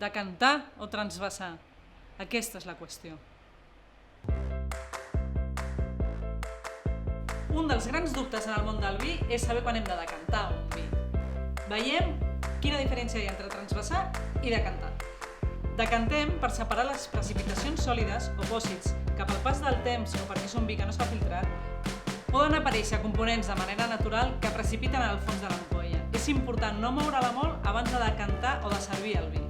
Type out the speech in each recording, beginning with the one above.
Decantar o transvasar? Aquesta és la qüestió. Un dels grans dubtes en el món del vi és saber quan hem de decantar un vi. Veiem quina diferència hi ha entre transvasar i decantar. Decantem per separar les precipitacions sòlides o pòssits que pel pas del temps o perquè és un vi que no està filtrat poden aparèixer components de manera natural que precipiten al fons de l'ampolla. És important no moure-la molt abans de decantar o de servir el vi.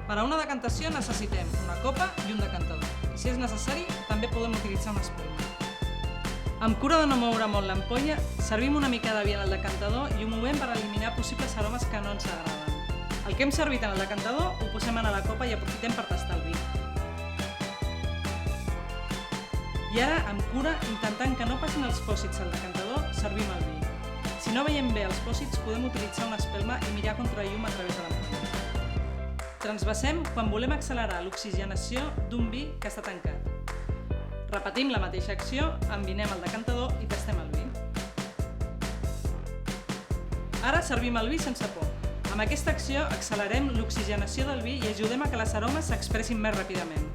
Per a una decantació necessitem una copa i un decantador. I si és necessari, també podem utilitzar una espuma. Amb cura de no moure molt l'ampolla, servim una mica de vi en el decantador i ho movem per eliminar possibles aromes que no ens agraden. El que hem servit en el decantador ho posem a la copa i aprofitem per tastar el vi. I ara, amb cura, intentant que no passin els pòssits al decantador, servim el vi. Si no veiem bé els pòssits, podem utilitzar una espelma i mirar contra llum a través de l'ampolla. Transvasem quan volem accelerar l'oxigenació d'un vi que està tancat. Repetim la mateixa acció, envinem el decantador i tastem el vi. Ara servim el vi sense por. Amb aquesta acció accelerem l'oxigenació del vi i ajudem a que les aromes s'expressin més ràpidament.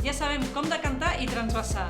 Ja sabem com decantar i transvasar.